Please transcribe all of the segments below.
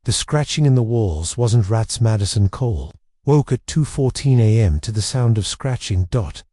The scratching in the walls wasn't rats. Madison Cole woke at 2:14 a.m. to the sound of scratching.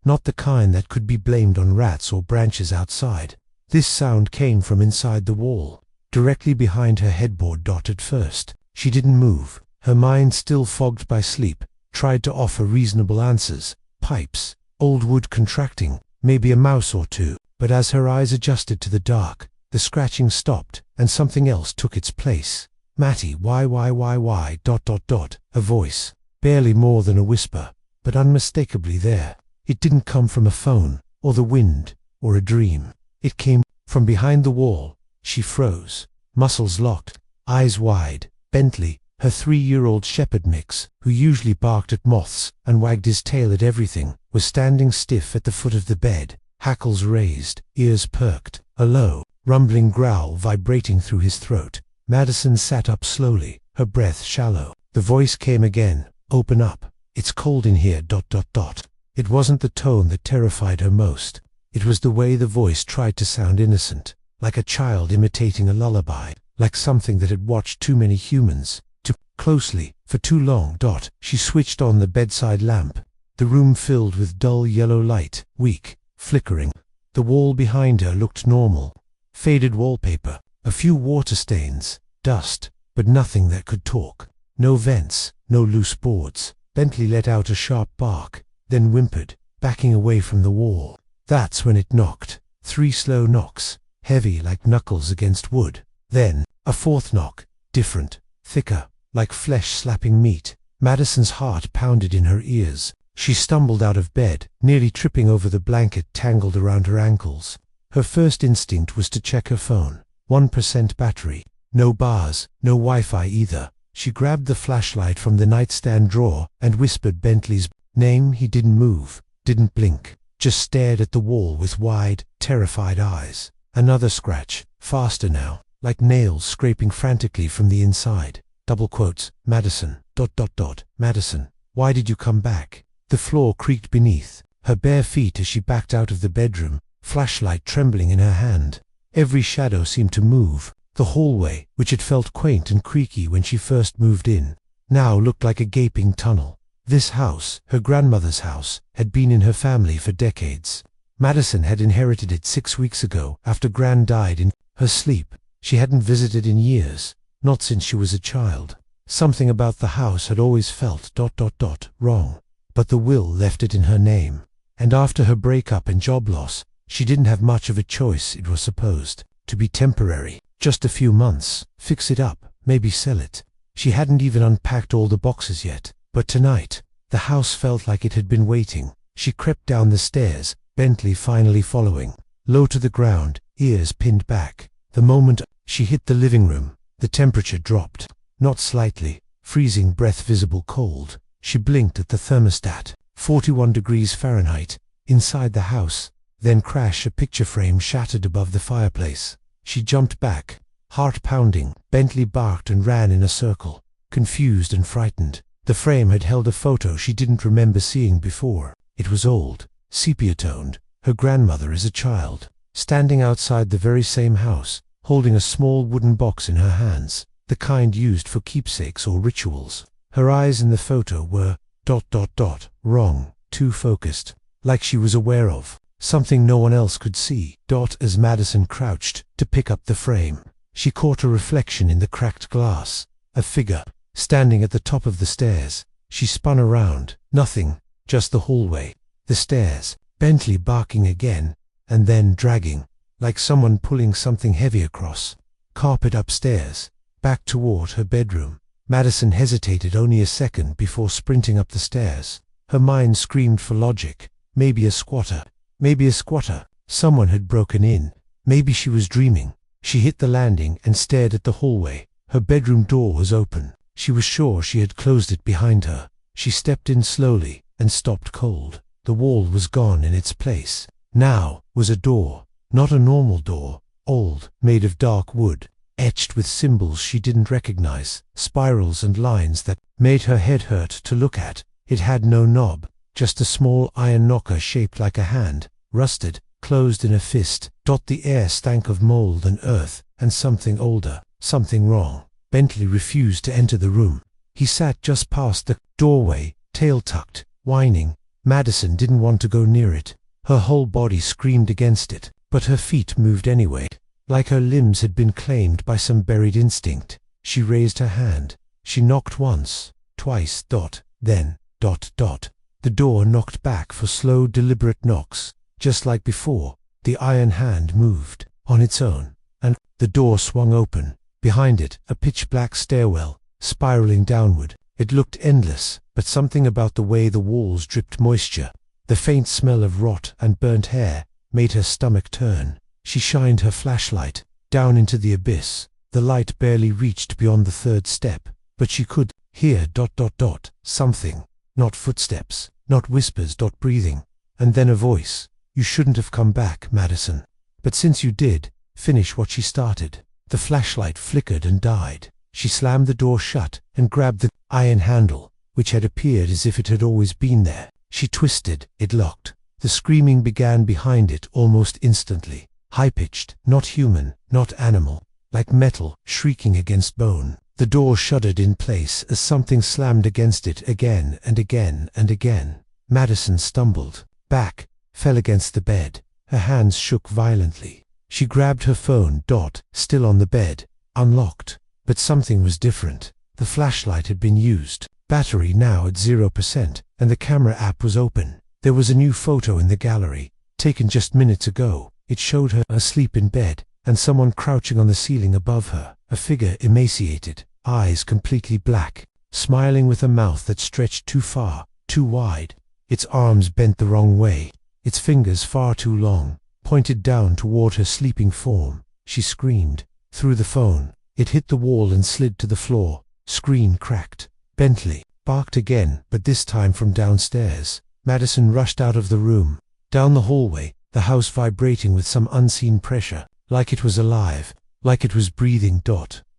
Not the kind that could be blamed on rats or branches outside. This sound came from inside the wall, directly behind her headboard. At first, she didn't move. Her mind, still fogged by sleep, tried to offer reasonable answers. Pipes, old wood contracting, maybe a mouse or two. But as her eyes adjusted to the dark, the scratching stopped, and something else took its place. Matty, why? A voice, barely more than a whisper, but unmistakably there. It didn't come from a phone, or the wind, or a dream. It came from behind the wall. She froze, muscles locked, eyes wide. Bentley, her 3-year-old shepherd mix, who usually barked at moths and wagged his tail at everything, was standing stiff at the foot of the bed, hackles raised, ears perked, a low, rumbling growl vibrating through his throat. Madison sat up slowly, her breath shallow. The voice came again. Open up. It's cold in here. It wasn't the tone that terrified her most. It was the way the voice tried to sound innocent, like a child imitating a lullaby, like something that had watched too many humans, too closely, for too long. She switched on the bedside lamp. The room filled with dull yellow light, weak, flickering. The wall behind her looked normal. Faded wallpaper, a few water stains, dust, but nothing that could talk. No vents, no loose boards. Bentley let out a sharp bark, then whimpered, backing away from the wall. That's when it knocked. 3 slow knocks, heavy like knuckles against wood. Then, a 4th knock, different, thicker, like flesh slapping meat. Madison's heart pounded in her ears. She stumbled out of bed, nearly tripping over the blanket tangled around her ankles. Her first instinct was to check her phone. 1% battery. No bars, no Wi-Fi either. She grabbed the flashlight from the nightstand drawer and whispered Bentley's name. He didn't move, didn't blink, just stared at the wall with wide, terrified eyes. Another scratch, faster now, like nails scraping frantically from the inside. Double quotes, Madison, ... Madison, why did you come back? The floor creaked beneath her bare feet as she backed out of the bedroom, flashlight trembling in her hand. Every shadow seemed to move. The hallway, which had felt quaint and creaky when she first moved in, now looked like a gaping tunnel. This house, her grandmother's house, had been in her family for decades. Madison had inherited it 6 weeks ago after Gran died in her sleep. She hadn't visited in years, not since she was a child. Something about the house had always felt ... wrong. But the will left it in her name. And after her breakup and job loss, she didn't have much of a choice. It was supposed to be temporary, just a few months, fix it up, maybe sell it. She hadn't even unpacked all the boxes yet. But tonight, the house felt like it had been waiting. She crept down the stairs, Bentley finally following, low to the ground, ears pinned back. The moment she hit the living room, the temperature dropped, not slightly, freezing breath visible cold. She blinked at the thermostat, 41 degrees Fahrenheit, inside the house. Then crash, a picture frame shattered above the fireplace. She jumped back, heart pounding. Bentley barked and ran in a circle, confused and frightened. The frame had held a photo she didn't remember seeing before. It was old, sepia-toned, her grandmother as a child, standing outside the very same house, holding a small wooden box in her hands, the kind used for keepsakes or rituals. Her eyes in the photo were ... wrong, too focused, like she was aware of something no one else could see. As Madison crouched to pick up the frame, she caught a reflection in the cracked glass, a figure, standing at the top of the stairs. She spun around. Nothing, just the hallway, the stairs, Bentley barking again, and then dragging, like someone pulling something heavy across carpet upstairs, back toward her bedroom. Madison hesitated only a second before sprinting up the stairs. Her mind screamed for logic. Maybe a squatter. Maybe a squatter. Someone had broken in. Maybe she was dreaming. She hit the landing and stared at the hallway. Her bedroom door was open. She was sure she had closed it behind her. She stepped in slowly and stopped cold. The wall was gone in its place. Now was a door. Not a normal door. Old, made of dark wood, etched with symbols she didn't recognize, spirals and lines that made her head hurt to look at. It had no knob, just a small iron knocker shaped like a hand, rusted, closed in a fist. The air stank of mold and earth, and something older, something wrong. Bentley refused to enter the room. He sat just past the doorway, tail tucked, whining. Madison didn't want to go near it. Her whole body screamed against it, but her feet moved anyway, like her limbs had been claimed by some buried instinct. She raised her hand. She knocked once, twice, then, The door knocked back for slow, deliberate knocks. Just like before, the iron hand moved, on its own, and the door swung open. Behind it, a pitch-black stairwell, spiraling downward. It looked endless, but something about the way the walls dripped moisture, the faint smell of rot and burnt hair, made her stomach turn. She shined her flashlight down into the abyss. The light barely reached beyond the third step, but she could hear something. Not footsteps, not whispers, breathing. And then a voice. "You shouldn't have come back, Madison. But since you did, finish what she started." The flashlight flickered and died. She slammed the door shut and grabbed the iron handle, which had appeared as if it had always been there. She twisted, it locked. The screaming began behind it almost instantly. High-pitched, not human, not animal, like metal shrieking against bone. The door shuddered in place as something slammed against it again and again and again. Madison stumbled back, fell against the bed. Her hands shook violently. She grabbed her phone, still on the bed, unlocked. But something was different. The flashlight had been used, battery now at 0%, and the camera app was open. There was a new photo in the gallery, taken just minutes ago. It showed her asleep in bed, and someone crouching on the ceiling above her, a figure emaciated, eyes completely black, smiling with a mouth that stretched too far, too wide. Its arms bent the wrong way, its fingers far too long, pointed down toward her sleeping form. She screamed through the phone. It hit the wall and slid to the floor. Screen cracked. Bentley barked again, but this time from downstairs. Madison rushed out of the room, down the hallway, the house vibrating with some unseen pressure, like it was alive, like it was breathing.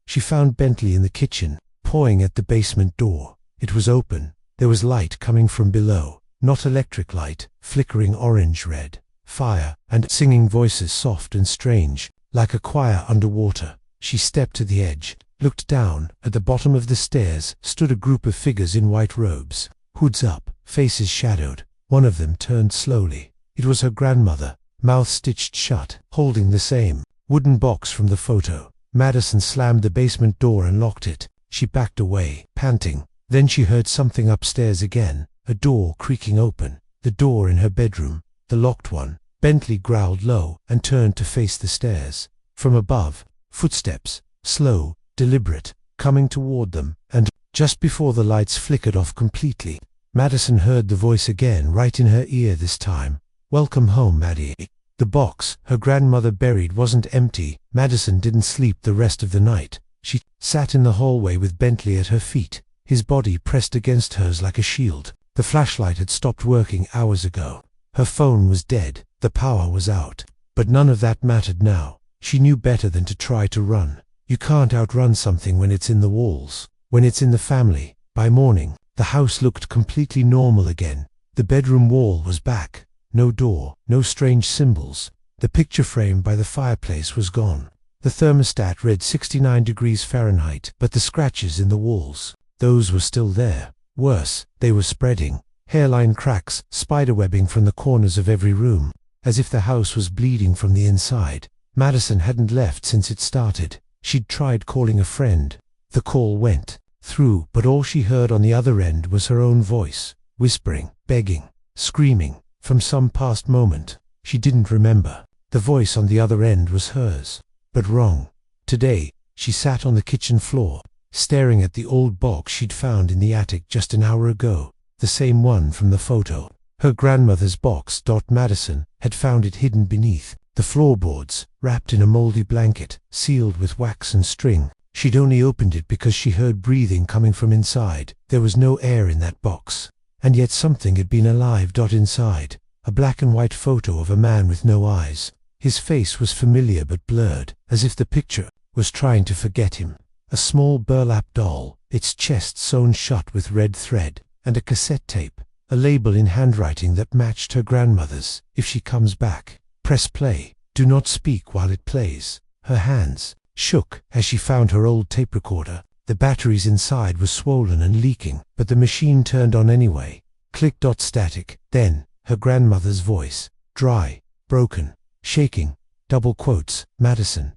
She found Bentley in the kitchen, pawing at the basement door. It was open. There was light coming from below, not electric light, flickering orange-red. Fire, and singing voices, soft and strange, like a choir underwater. She stepped to the edge, looked down. At the bottom of the stairs stood a group of figures in white robes, hoods up, faces shadowed. One of them turned slowly. It was her grandmother, mouth stitched shut, holding the same wooden box from the photo. Madison slammed the basement door and locked it. She backed away, panting. Then she heard something upstairs again, a door creaking open. The door in her bedroom, the locked one. Bentley growled low and turned to face the stairs. From above, footsteps, slow, deliberate, coming toward them, and just before the lights flickered off completely, Madison heard the voice again, right in her ear this time. "Welcome home, Maddie." The box her grandmother buried wasn't empty. Madison didn't sleep the rest of the night. She sat in the hallway with Bentley at her feet, his body pressed against hers like a shield. The flashlight had stopped working hours ago. Her phone was dead. The power was out. But none of that mattered now. She knew better than to try to run. You can't outrun something when it's in the walls, when it's in the family. By morning, the house looked completely normal again. The bedroom wall was back. No door, no strange symbols. The picture frame by the fireplace was gone. The thermostat read 69 degrees Fahrenheit, but the scratches in the walls, those were still there. Worse, they were spreading. Hairline cracks, spiderwebbing from the corners of every room, as if the house was bleeding from the inside. Madison hadn't left since it started. She'd tried calling a friend. The call went through, but all she heard on the other end was her own voice, whispering, begging, screaming, from some past moment. She didn't remember. The voice on the other end was hers, but wrong. Today, she sat on the kitchen floor, staring at the old box she'd found in the attic just an hour ago, the same one from the photo. Her grandmother's box. Madison had found it hidden beneath the floorboards, wrapped in a moldy blanket, sealed with wax and string. She'd only opened it because she heard breathing coming from inside. There was no air in that box, and yet something had been alive. Inside, a black and white photo of a man with no eyes. His face was familiar but blurred, as if the picture was trying to forget him. A small burlap doll, its chest sewn shut with red thread, and a cassette tape, a label in handwriting that matched her grandmother's. "If she comes back, press play. Do not speak while it plays." Her hands shook as she found her old tape recorder. The batteries inside were swollen and leaking, but the machine turned on anyway. Click. Static. Then, her grandmother's voice. Dry, broken, shaking. Double quotes. Madison.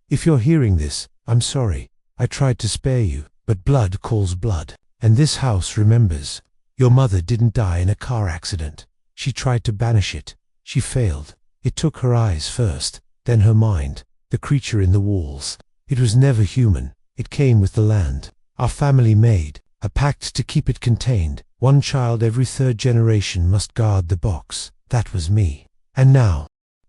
If you're hearing this, I'm sorry. I tried to spare you, but blood calls blood. And this house remembers. Your mother didn't die in a car accident. She tried to banish it. She failed. It took her eyes first, then her mind, the creature in the walls. It was never human. It came with the land. Our family made a pact to keep it contained. One child every third generation must guard the box. That was me. And now.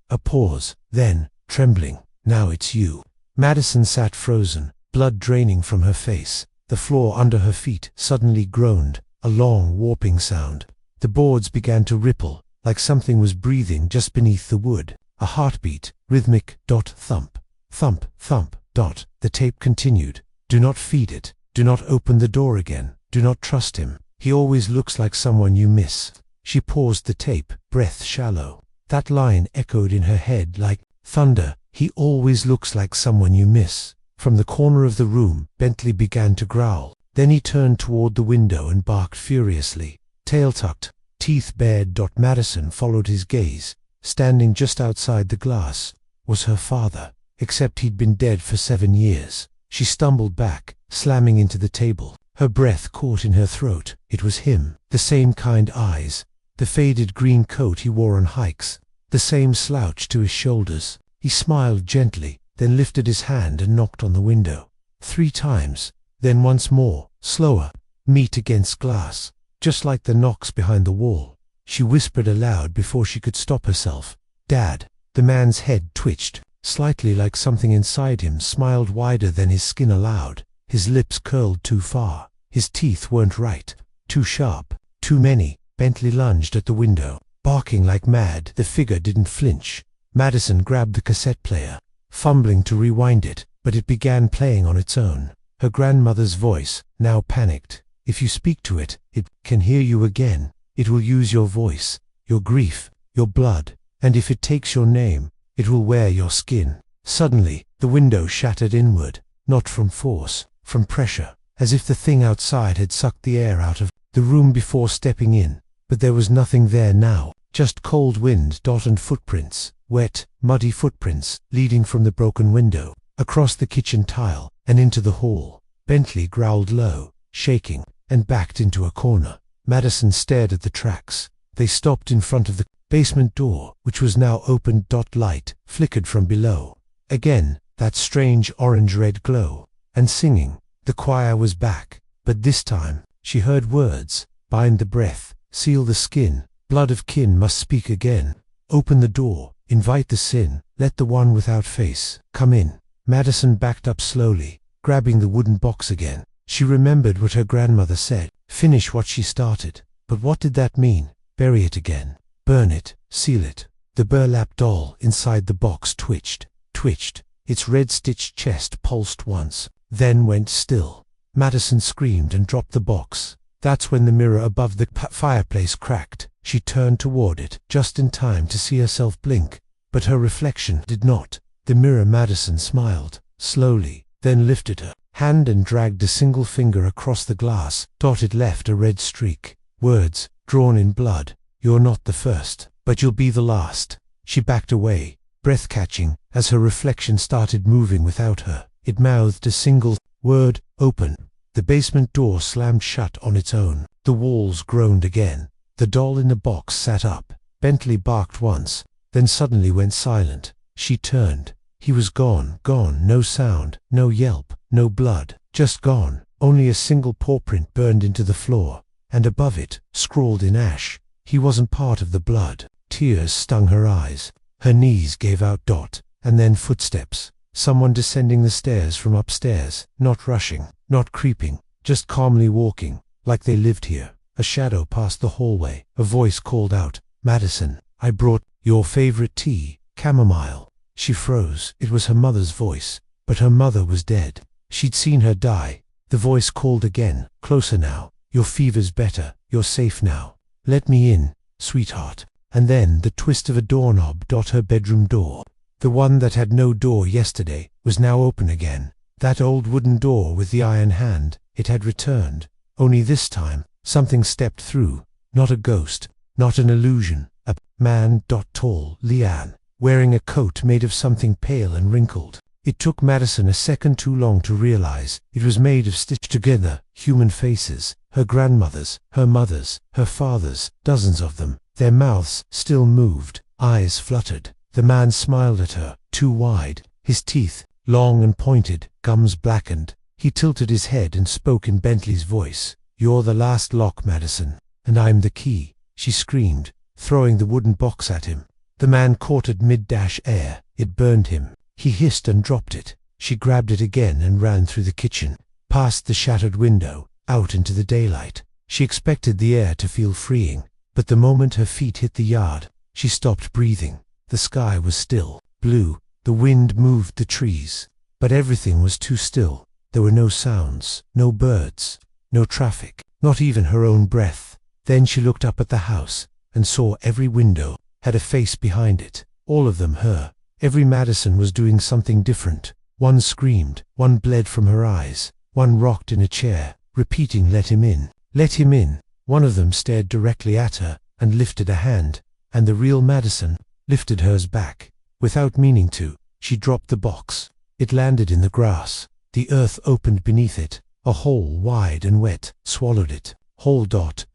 A pause, then, trembling. Now it's you. Madison sat frozen, blood draining from her face. The floor under her feet suddenly groaned, a long, warping sound. The boards began to ripple, like something was breathing just beneath the wood. A heartbeat, rhythmic. Thump, thump, thump. The tape continued. Do not feed it. Do not open the door again. Do not trust him. He always looks like someone you miss. She paused the tape, breath shallow. That line echoed in her head like thunder. He always looks like someone you miss. From the corner of the room, Bentley began to growl. Then he turned toward the window and barked furiously. Tail tucked, teeth bared. Madison followed his gaze. Standing just outside the glass was her father, except he'd been dead for 7 years. She stumbled back, slamming into the table. Her breath caught in her throat. It was him. The same kind eyes, the faded green coat he wore on hikes, the same slouch to his shoulders. He smiled gently, then lifted his hand and knocked on the window. 3 times, then once more, slower. Meat against glass, just like the knocks behind the wall. She whispered aloud before she could stop herself. Dad. The man's head twitched, slightly like something inside him smiled wider than his skin allowed. His lips curled too far. His teeth weren't right. Too sharp. Too many. Bentley lunged at the window, barking like mad. The figure didn't flinch. Madison grabbed the cassette player, fumbling to rewind it, but it began playing on its own. Her grandmother's voice, now panicked. If you speak to it, it can hear you again. It will use your voice, your grief, your blood, and if it takes your name, it will wear your skin. Suddenly, the window shattered inward, not from force, from pressure, as if the thing outside had sucked the air out of the room before stepping in. But there was nothing there now, just cold wind. And footprints, wet, muddy footprints, leading from the broken window, across the kitchen tile, and into the hall. Bentley growled low, shaking, and backed into a corner. Madison stared at the tracks. They stopped in front of the basement door, which was now open. Light flickered from below. Again, that strange orange-red glow. And singing. The choir was back. But this time, she heard words. Bind the breath. Seal the skin. Blood of kin must speak again. Open the door. Invite the sin. Let the one without face come in. Madison backed up slowly, grabbing the wooden box again. She remembered what her grandmother said. Finish what she started. But what did that mean? Bury it again. Burn it. Seal it. The burlap doll inside the box twitched. Its red-stitched chest pulsed once, then went still. Madison screamed and dropped the box. That's when the mirror above the fireplace cracked. She turned toward it, just in time to see herself blink. But her reflection did not. The mirror. Madison smiled, slowly, then lifted her hand and dragged a single finger across the glass. It left a red streak. Words, drawn in blood. You're not the first, but you'll be the last. She backed away, breath catching, as her reflection started moving without her. It mouthed a single word, open. The basement door slammed shut on its own. The walls groaned again. The doll in the box sat up. Bentley barked once, then suddenly went silent. She turned. He was gone, no sound, no yelp, no blood, just gone. Only a single paw print burned into the floor, and above it, scrawled in ash, he wasn't part of the blood. Tears stung her eyes. Her knees gave out. And then footsteps. Someone descending the stairs from upstairs, not rushing, not creeping, just calmly walking, like they lived here. A shadow passed the hallway. A voice called out, Madison, I brought your favorite tea, chamomile. She froze. It was her mother's voice, but her mother was dead. She'd seen her die. The voice called again, closer now. Your fever's better. You're safe now. Let me in, sweetheart. And then the twist of a doorknob. Her bedroom door. The one that had no door yesterday was now open again. That old wooden door with the iron hand, it had returned. Only this time, something stepped through. Not a ghost, not an illusion. A man, tall, Leanne, wearing a coat made of something pale and wrinkled. It took Madison a second too long to realize. It was made of stitched together human faces. Her grandmother's, her mother's, her father's, dozens of them. Their mouths still moved, eyes fluttered. The man smiled at her, too wide, his teeth, long and pointed, gums blackened. He tilted his head and spoke in Bentley's voice. "You're the last lock, Madison, and I'm the key," she screamed, throwing the wooden box at him. The man caught it mid-air. It burned him. He hissed and dropped it. She grabbed it again and ran through the kitchen, past the shattered window, out into the daylight. She expected the air to feel freeing, but the moment her feet hit the yard, she stopped breathing. The sky was still, blue. The wind moved the trees, but everything was too still. There were no sounds, no birds, no traffic, not even her own breath. Then she looked up at the house and saw every window had a face behind it, all of them her. Every Madison was doing something different. One screamed, one bled from her eyes, one rocked in a chair, repeating, "Let him in, let him in." One of them stared directly at her and lifted a hand, and the real Madison lifted hers back. Without meaning to, she dropped the box. It landed in the grass. The earth opened beneath it. A hole wide and wet swallowed it. Whole.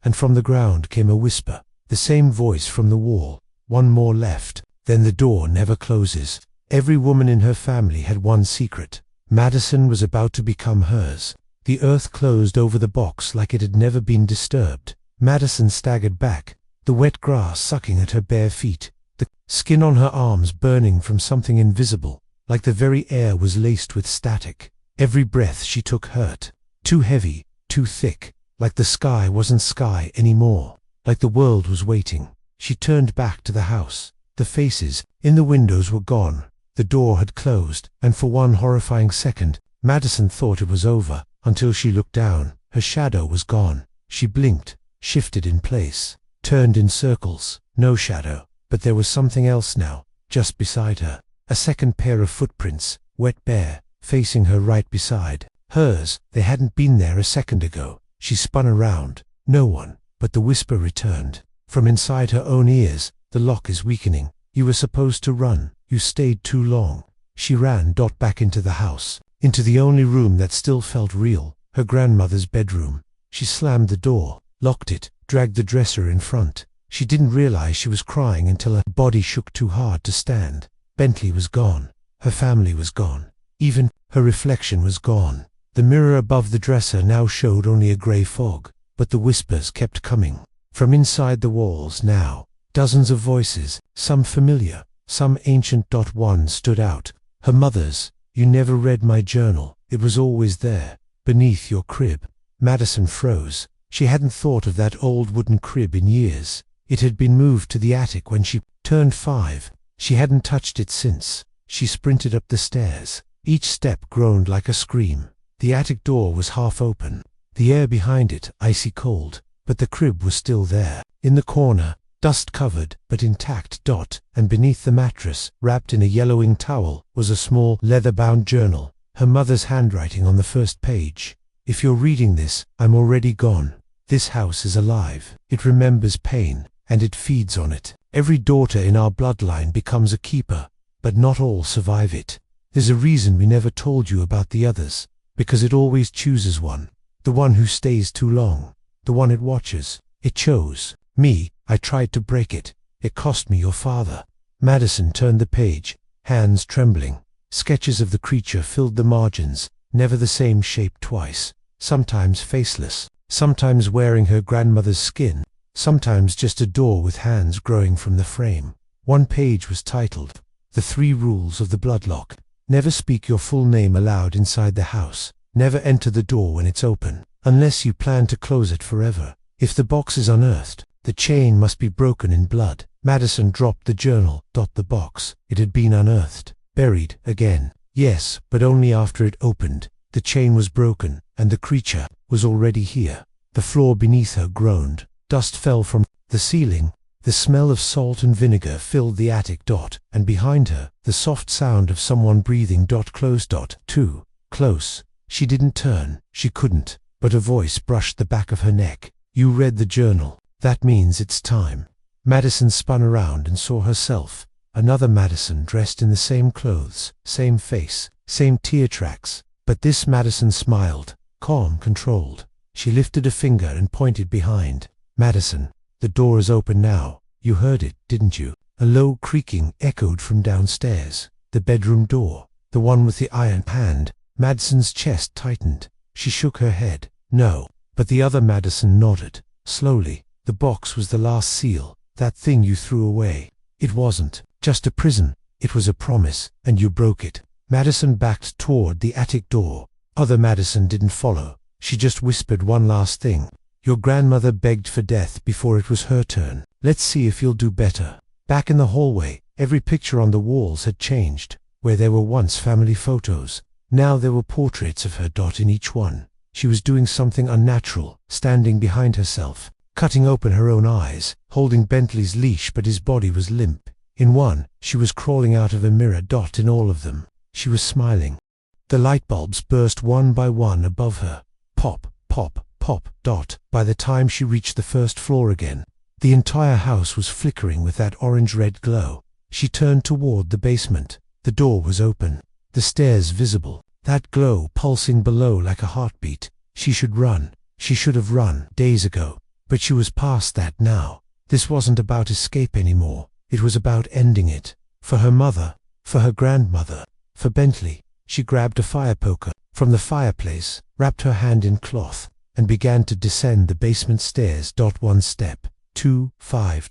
And from the ground came a whisper, the same voice from the wall. "One more left, then the door never closes." Every woman in her family had one secret. Madison was about to become hers. The earth closed over the box like it had never been disturbed. Madison staggered back, the wet grass sucking at her bare feet, the skin on her arms burning from something invisible, like the very air was laced with static. Every breath she took hurt, too heavy, too thick, like the sky wasn't sky anymore, like the world was waiting. She turned back to the house. The faces in the windows were gone. The door had closed, and for one horrifying second, Madison thought it was over, until she looked down. Her shadow was gone. She blinked, shifted in place, turned in circles. No shadow, but there was something else now, just beside her. A second pair of footprints, wet bare, facing her right beside. Hers. They hadn't been there a second ago. She spun around. No one, but the whisper returned. From inside her own ears, "The lock is weakening. You were supposed to run. You stayed too long." She ran back into the house, into the only room that still felt real, her grandmother's bedroom. She slammed the door, locked it, dragged the dresser in front. She didn't realize she was crying until her body shook too hard to stand. Bentley was gone. Her family was gone. Even her reflection was gone. The mirror above the dresser now showed only a gray fog, but the whispers kept coming. From inside the walls now, dozens of voices, some familiar, some ancient. One stood out. Her mother's. "You never read my journal. It was always there, beneath your crib." Madison froze. She hadn't thought of that old wooden crib in years. It had been moved to the attic when she turned 5. She hadn't touched it since. She sprinted up the stairs. Each step groaned like a scream. The attic door was half open, the air behind it icy cold, but the crib was still there. In the corner, dust-covered but intact. And beneath the mattress, wrapped in a yellowing towel, was a small, leather-bound journal, her mother's handwriting on the first page. "If you're reading this, I'm already gone. This house is alive. It remembers pain, and it feeds on it. Every daughter in our bloodline becomes a keeper, but not all survive it. There's a reason we never told you about the others, because it always chooses one. The one who stays too long. The one it watches. It chose me. I tried to break it. It cost me your father." Madison turned the page, hands trembling. Sketches of the creature filled the margins, never the same shape twice, sometimes faceless, sometimes wearing her grandmother's skin, sometimes just a door with hands growing from the frame. One page was titled, "The 3 Rules of the Bloodlock." Never speak your full name aloud inside the house. Never enter the door when it's open, unless you plan to close it forever. If the box is unearthed, the chain must be broken in blood. Madison dropped the journal. The box. It had been unearthed. Buried again. Yes, but only after it opened. The chain was broken, and the creature was already here. The floor beneath her groaned. Dust fell from the ceiling. The smell of salt and vinegar filled the attic. And behind her, the soft sound of someone breathing. Close. Too close. She didn't turn. She couldn't. But a voice brushed the back of her neck. You read the journal. That means it's time. Madison spun around and saw herself. Another Madison dressed in the same clothes, same face, same tear tracks. But this Madison smiled, calm, controlled. She lifted a finger and pointed behind. Madison, the door is open now. You heard it, didn't you? A low creaking echoed from downstairs. The bedroom door. The one with the iron hand. Madison's chest tightened. She shook her head. No. But the other Madison nodded. Slowly. The box was the last seal. That thing you threw away. It wasn't just a prison. It was a promise, and you broke it. Madison backed toward the attic door. Other Madison didn't follow. She just whispered one last thing. Your grandmother begged for death before it was her turn. Let's see if you'll do better. Back in the hallway, every picture on the walls had changed. Where there were once family photos, now there were portraits of her. In each one. She was doing something unnatural, standing behind herself, cutting open her own eyes, holding Bentley's leash, but his body was limp. In one, she was crawling out of a mirror. In all of them, she was smiling. The light bulbs burst one by one above her. Pop, pop, pop. By the time she reached the first floor again, the entire house was flickering with that orange-red glow. She turned toward the basement. The door was open. The stairs visible. That glow pulsing below like a heartbeat. She should run. She should have run days ago. But she was past that now. This wasn't about escape anymore. It was about ending it. For her mother. For her grandmother. For Bentley. She grabbed a fire poker from the fireplace, wrapped her hand in cloth, and began to descend the basement stairs. 1 step. 2, 5.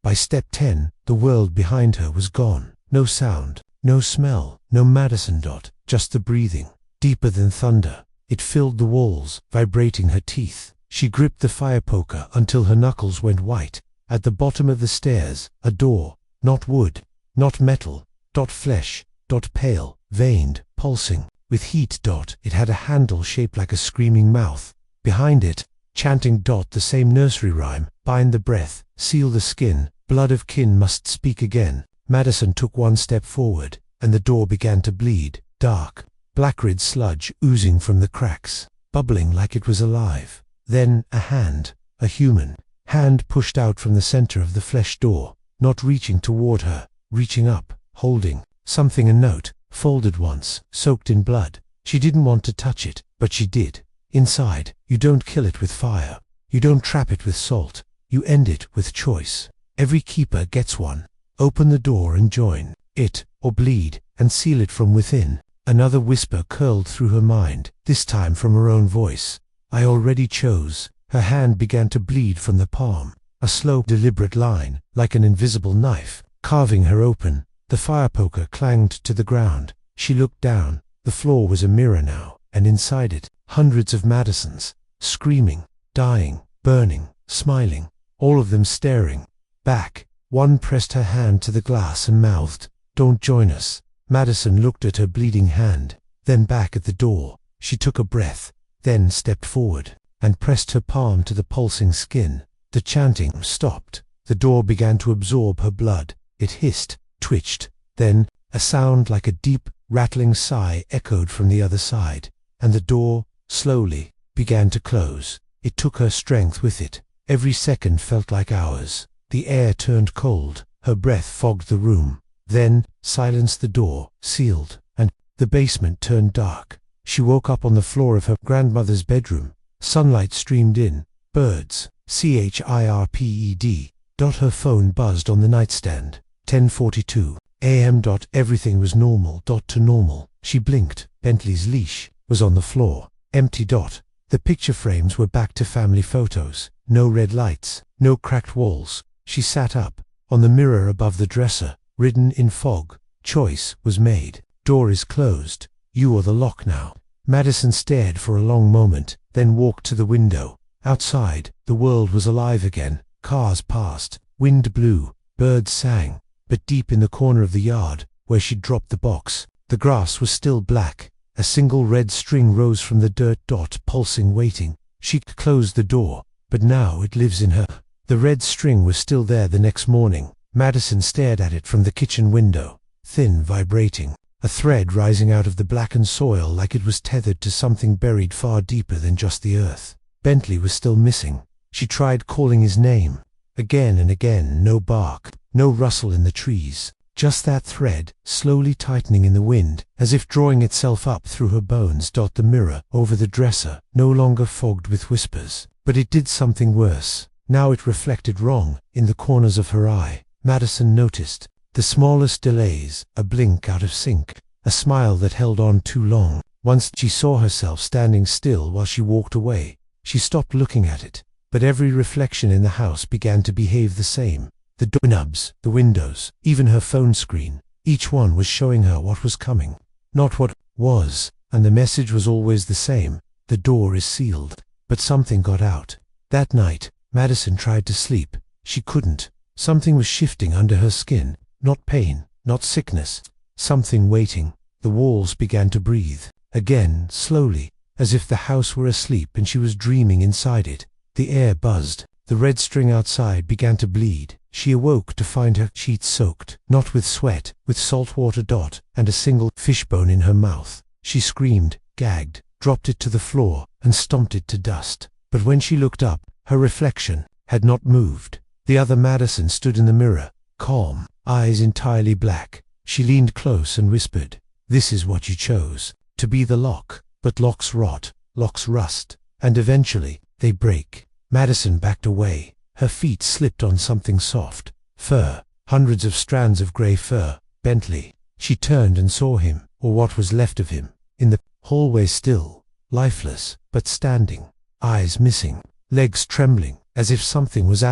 By step 10, the world behind her was gone. No sound. No smell. No Madison. Just the breathing. Deeper than thunder. It filled the walls, vibrating her teeth. She gripped the fire poker until her knuckles went white. At the bottom of the stairs, a door. Not wood. Not metal. Flesh. Pale. Veined. Pulsing. With heat. It had a handle shaped like a screaming mouth. Behind it, chanting. The same nursery rhyme. Bind the breath. Seal the skin. Blood of kin must speak again. Madison took one step forward, and the door began to bleed. Dark. Black red sludge oozing from the cracks. Bubbling like it was alive. Then, a hand. A human hand pushed out from the center of the flesh door, not reaching toward her, reaching up, holding something, a note, folded once, soaked in blood. She didn't want to touch it, but she did. Inside, you don't kill it with fire. You don't trap it with salt. You end it with choice. Every keeper gets one. Open the door and join it, or bleed, and seal it from within. Another whisper curled through her mind, this time from her own voice. I already chose. Her hand began to bleed from the palm. A slow, deliberate line, like an invisible knife, carving her open. The fire poker clanged to the ground. She looked down. The floor was a mirror now, and inside it, hundreds of Madisons, screaming, dying, burning, smiling, all of them staring back. One pressed her hand to the glass and mouthed, "Don't join us." Madison looked at her bleeding hand, then back at the door. She took a breath, then stepped forward, and pressed her palm to the pulsing skin. The chanting stopped. The door began to absorb her blood. It hissed, twitched. Then, a sound like a deep, rattling sigh echoed from the other side, and the door, slowly, began to close. It took her strength with it. Every second felt like hours. The air turned cold. Her breath fogged the room. Then, silence. The door, sealed, and the basement turned dark. She woke up on the floor of her grandmother's bedroom. Sunlight streamed in. Birds. CHIRPED. Her phone buzzed on the nightstand. 10:42 a.m. Everything was normal. To normal. She blinked. Bentley's leash was on the floor. Empty. The picture frames were back to family photos. No red lights. No cracked walls. She sat up. On the mirror above the dresser, written in fog, choice was made. Door is closed. You are the lock now. Madison stared for a long moment, then walked to the window. Outside, the world was alive again. Cars passed. Wind blew. Birds sang. But deep in the corner of the yard, where she'd dropped the box, the grass was still black. A single red string rose from the dirt. Pulsing, waiting. She closed the door, but now it lives in her. The red string was still there the next morning. Madison stared at it from the kitchen window, thin, vibrating, a thread rising out of the blackened soil like it was tethered to something buried far deeper than just the earth. Bentley was still missing. She tried calling his name. Again and again, no bark, no rustle in the trees. Just that thread, slowly tightening in the wind, as if drawing itself up through her bones. The mirror over the dresser, no longer fogged with whispers. But it did something worse. Now it reflected wrong, in the corners of her eye. Madison noticed the smallest delays, a blink out of sync, a smile that held on too long. Once she saw herself standing still while she walked away. She stopped looking at it, but every reflection in the house began to behave the same. The doorknobs, the windows, even her phone screen, each one was showing her what was coming, not what was, and the message was always the same: the door is sealed. But something got out. That night, Madison tried to sleep. She couldn't. Something was shifting under her skin, not pain, not sickness, something waiting. The walls began to breathe, again, slowly, as if the house were asleep and she was dreaming inside it. The air buzzed. The red string outside began to bleed. She awoke to find her sheets soaked, not with sweat, with salt water. And a single fishbone in her mouth. She screamed, gagged, dropped it to the floor, and stomped it to dust. But when she looked up, her reflection had not moved. The other Madison stood in the mirror, calm, eyes entirely black. She leaned close and whispered, "This is what you chose, to be the lock. But locks rot, locks rust, and eventually, they break." Madison backed away. Her feet slipped on something soft. Fur, hundreds of strands of grey fur. Bentley. She turned and saw him, or what was left of him, in the hallway, still, lifeless, but standing, eyes missing, legs trembling, as if something was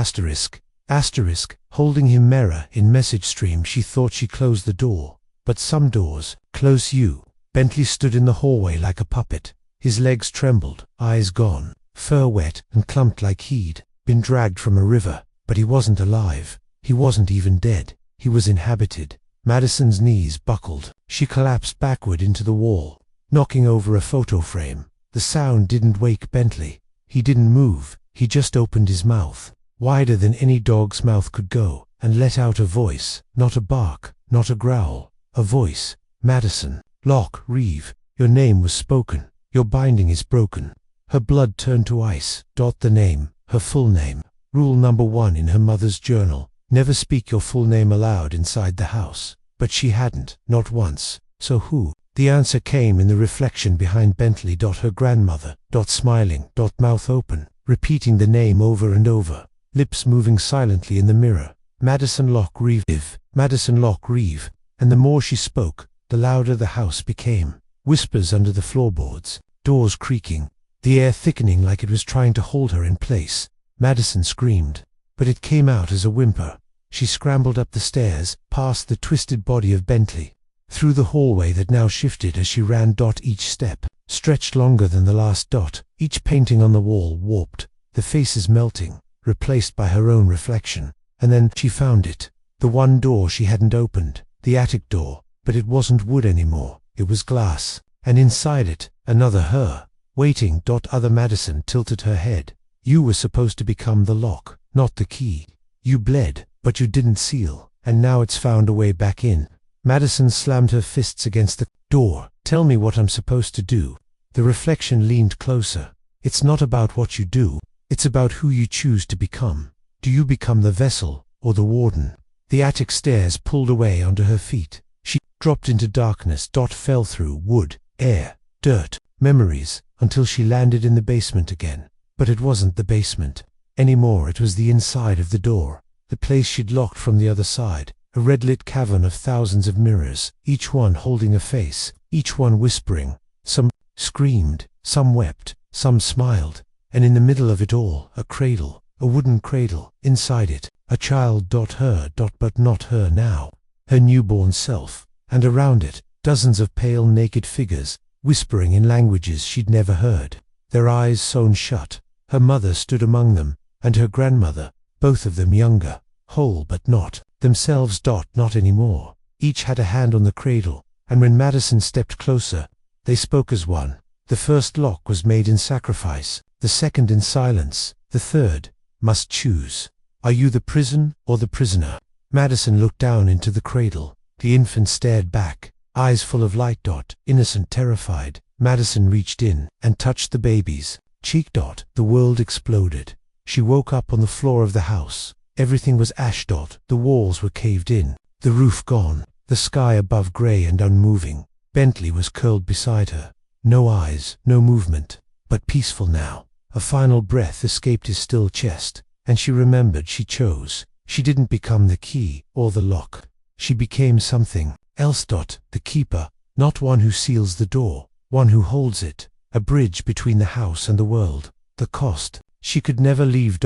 holding him. Mirror in message stream. She thought she closed the door, but some doors close you. Bentley stood in the hallway like a puppet. His legs trembled, eyes gone, fur wet and clumped like he'd been dragged from a river. But he wasn't alive. He wasn't even dead. He was inhabited. Madison's knees buckled. She collapsed backward into the wall, knocking over a photo frame. The sound didn't wake Bentley. He didn't move. He just opened his mouth, wider than any dog's mouth could go, and let out a voice, not a bark, not a growl, a voice. "Madison, Locke, Reeve, your name was spoken. Your binding is broken." Her blood turned to ice. The name, her full name. Rule number 1 in her mother's journal: never speak your full name aloud inside the house. But she hadn't, not once. So who? The answer came in the reflection behind Bentley. Her grandmother. Smiling. Mouth open, repeating the name over and over, lips moving silently in the mirror. Madison Locke Reeve. Madison Locke Reeve. And the more she spoke, the louder the house became. Whispers under the floorboards, doors creaking, the air thickening like it was trying to hold her in place. Madison screamed, but it came out as a whimper. She scrambled up the stairs, past the twisted body of Bentley, through the hallway that now shifted as she ran. Each step stretched longer than the last. Each painting on the wall warped, the faces melting, replaced by her own reflection. And then she found it. The one door she hadn't opened, the attic door. But it wasn't wood anymore. It was glass. And inside it, another her, waiting. Other Madison tilted her head. "You were supposed to become the lock, not the key. You bled, but you didn't seal, and now it's found a way back in." Madison slammed her fists against the door. "Tell me what I'm supposed to do." The reflection leaned closer. "It's not about what you do. It's about who you choose to become. Do you become the vessel, or the warden?" The attic stairs pulled away under her feet. She dropped into darkness. Fell through wood, air, dirt, memories, until she landed in the basement again. But it wasn't the basement anymore. It was the inside of the door, the place she'd locked from the other side. A red-lit cavern of thousands of mirrors, each one holding a face, each one whispering. Some screamed, some wept, some smiled. And in the middle of it all, a cradle, a wooden cradle. Inside it, a child. Her. But not her now. Her newborn self. And around it, dozens of pale naked figures, whispering in languages she'd never heard, their eyes sewn shut. Her mother stood among them, and her grandmother, both of them younger, whole but not themselves. Not anymore. Each had a hand on the cradle, and when Madison stepped closer, they spoke as one. The first lock was made in sacrifice, the second in silence, the third must choose. Are you the prison or the prisoner? Madison looked down into the cradle. The infant stared back, eyes full of light. Innocent, terrified. Madison reached in and touched the baby's cheek. The world exploded. She woke up on the floor of the house. Everything was ash. The walls were caved in, the roof gone, the sky above gray and unmoving. Bentley was curled beside her. No eyes, no movement, but peaceful now. A final breath escaped his still chest, and she remembered she chose. She didn't become the key or the lock. She became something else. The keeper, not one who seals the door, one who holds it, a bridge between the house and the world. The cost, she could never leave.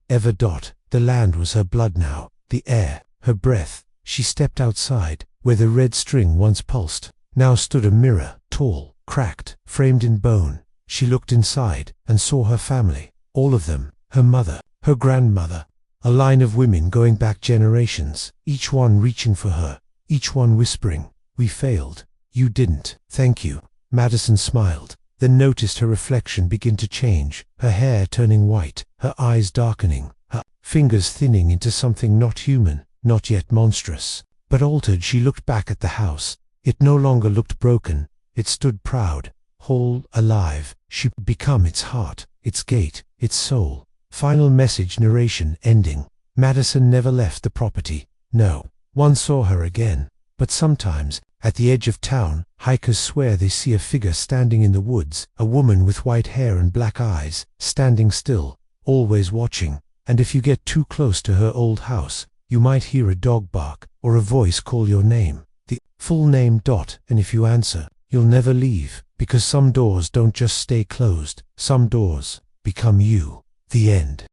Ever. The land was her blood now, the air, her breath. She stepped outside, where the red string once pulsed. Now stood a mirror, tall, cracked, framed in bone. She looked inside and saw her family, all of them, her mother, her grandmother, a line of women going back generations, each one reaching for her, each one whispering, "We failed. You didn't. Thank you." Madison smiled, then noticed her reflection begin to change, her hair turning white, her eyes darkening, her fingers thinning into something not human, not yet monstrous, but altered. She looked back at the house. It no longer looked broken. It stood proud, whole, alive. She became its heart, its gate, its soul. Final message. Narration ending. Madison never left the property. No one saw her again. But sometimes, at the edge of town, hikers swear they see a figure standing in the woods, a woman with white hair and black eyes, standing still, always watching. And if you get too close to her old house, you might hear a dog bark, or a voice call your name, the full name. And if you answer, you'll never leave, because some doors don't just stay closed, some doors become you. The end.